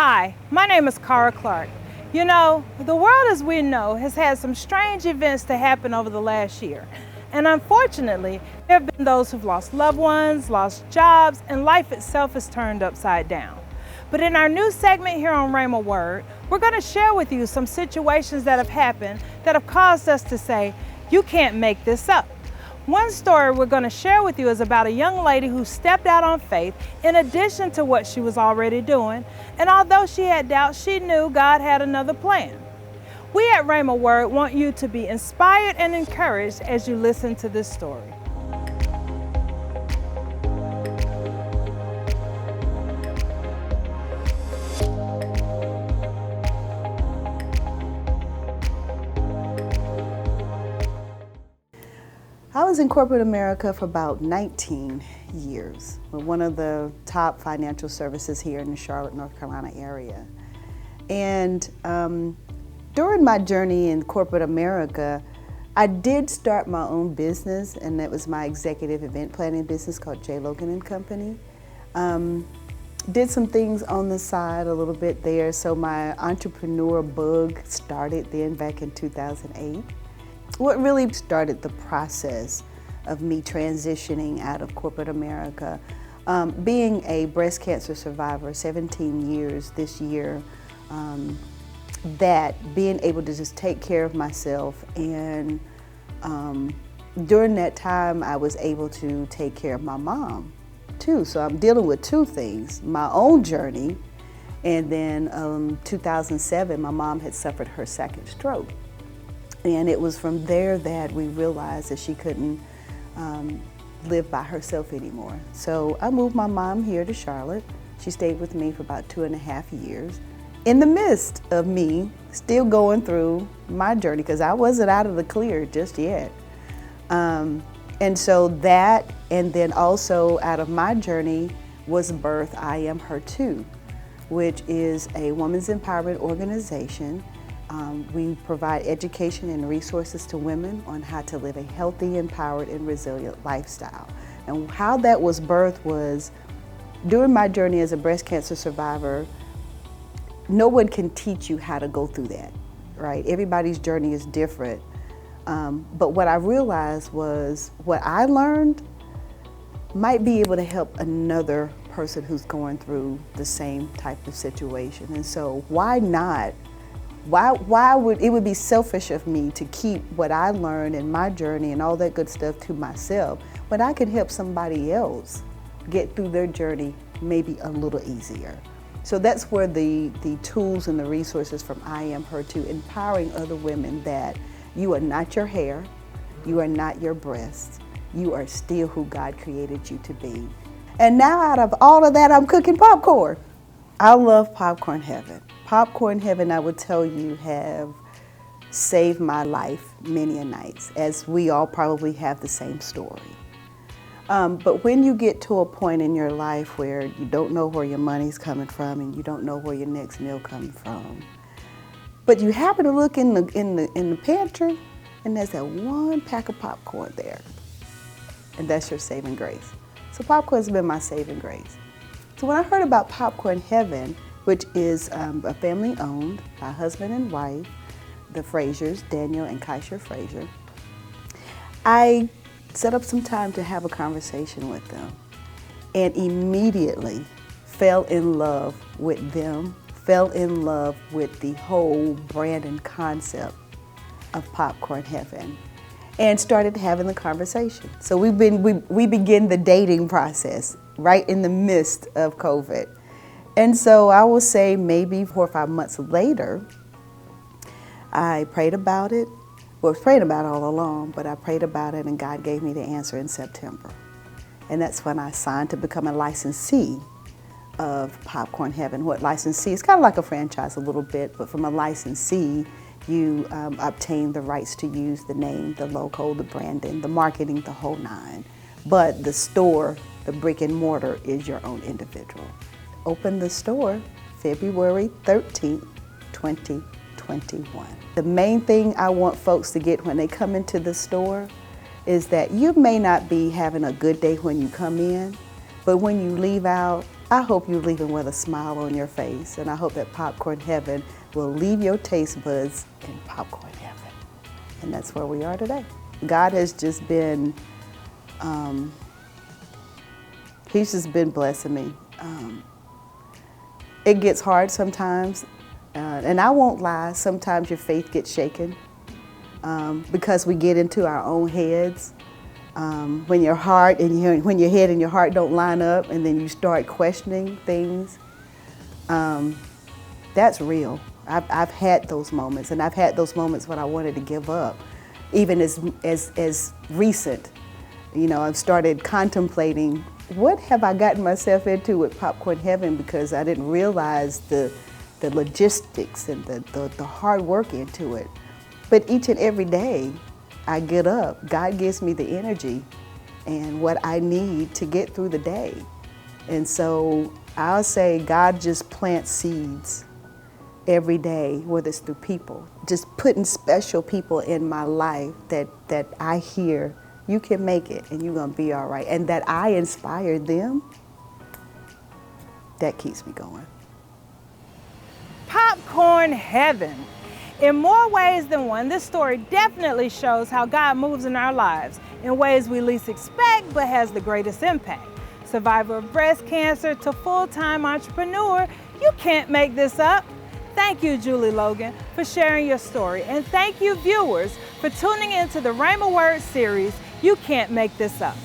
Hi, my name is Cara Clark. You know, the world as we know has had some strange events to happen over the last year. And unfortunately, there have been those who've lost loved ones, lost jobs, and life itself is turned upside down. But in our new segment here on Rhema Word, we're going to share with you some situations that have happened that have caused us to say, you can't make this up. One story we're going to share with you is about a young lady who stepped out on faith in addition to what she was already doing. And although she had doubts, she knew God had another plan. We at Rhema Word want you to be inspired and encouraged as you listen to this story. I was in corporate America for about 19 years with one of the top financial services here in the Charlotte, North Carolina area. And during my journey in corporate America, I did start my own business, and that was my executive event planning business called Julie Logan and Company. Did some things on the side a little bit there, so my entrepreneur bug started then back in 2008. What really started the process of me transitioning out of corporate America, being a breast cancer survivor, 17 years this year, that being able to just take care of myself, and during that time I was able to take care of my mom too. So I'm dealing with two things, my own journey, and then 2007 my mom had suffered her second stroke. And it was from there that we realized that she couldn't live by herself anymore. So I moved my mom here to Charlotte. She stayed with me for about 2.5 years. In the midst of me still going through my journey, because I wasn't out of the clear just yet. And so that, and then also out of my journey was birthed I Am Her Too, which is a women's empowerment organization. We provide education and resources to women on how to live a healthy, empowered, and resilient lifestyle. And how that was birthed was, during my journey as a breast cancer survivor, no one can teach you how to go through that, right? Everybody's journey is different. But what I realized was what I learned might be able to help another person who's going through the same type of situation. And so why not? Why would it be selfish of me to keep what I learned in my journey and all that good stuff to myself when I can help somebody else get through their journey maybe a little easier? So that's where the tools and the resources from I Am Her Too, empowering other women that you are not your hair, you are not your breasts, you are still who God created you to be. And now out of all of that, I'm cooking popcorn. I love Popcorn Heaven. Popcorn Heaven, I would tell you, have saved my life many a nights, as we all probably have the same story. But when you get to a point in your life where you don't know where your money's coming from and you don't know where your next meal comes from, but you happen to look in the pantry and there's that one pack of popcorn there, and that's your saving grace. So popcorn's been my saving grace. So when I heard about Popcorn Heaven, which is a family owned by husband and wife, the Frasers, Daniel and Kaisha Fraser, I set up some time to have a conversation with them and immediately fell in love with them, fell in love with the whole brand and concept of Popcorn Heaven, and started having the conversation. So we begin the dating process right in the midst of COVID. And so I will say maybe 4 or 5 months later, I prayed about it. Well, I was praying about it all along, but I prayed about it and God gave me the answer in September. And that's when I signed to become a licensee of Popcorn Heaven. What licensee? It's kind of like a franchise a little bit, but from a licensee, you obtain the rights to use the name, the logo, the branding, the marketing, the whole nine. But the store, the brick and mortar, is your own individual. Opened the store February 13th, 2021. The main thing I want folks to get when they come into the store is that you may not be having a good day when you come in, but when you leave out, I hope you're leaving with a smile on your face, and I hope that popcorn heaven will leave your taste buds in popcorn heaven. And that's where we are today. God has just been, He's just been blessing me. It gets hard sometimes, and I won't lie, sometimes your faith gets shaken because we get into our own heads. When your heart and when your head and your heart don't line up, and then you start questioning things, that's real. I've had those moments, and I've had those moments when I wanted to give up, even as recent. You know, I've started contemplating, what have I gotten myself into with popcorn heaven, because I didn't realize the logistics and the hard work into it. But each and every day I get up, God gives me the energy and what I need to get through the day. And so I'll say God just plants seeds every day, whether it's through people, just putting special people in my life that I hear, you can make it and you're gonna be all right, and that I inspire them. That keeps me going. Popcorn heaven. In more ways than one, this story definitely shows how God moves in our lives in ways we least expect but has the greatest impact. Survivor of breast cancer to full-time entrepreneur, you can't make this up. Thank you, Julie Logan, for sharing your story, and thank you, viewers, for tuning into the Rhema Word series, You Can't Make This Up.